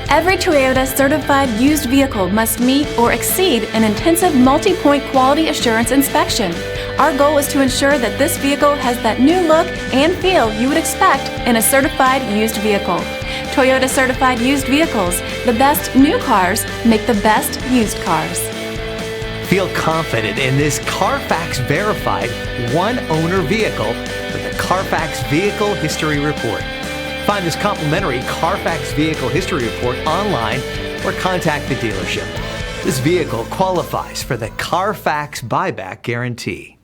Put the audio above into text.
Every Toyota certified used vehicle must meet or exceed an intensive multi-point quality assurance inspection. Our goal is to ensure that this vehicle has that new look and feel you would expect in a certified used vehicle. Toyota certified used vehicles, the best new cars make the best used cars. Feel confident in this Carfax verified one-owner vehicle with the Carfax Vehicle History Report. Find this complimentary Carfax Vehicle History Report online or contact the dealership. This vehicle qualifies for the Carfax Buyback Guarantee.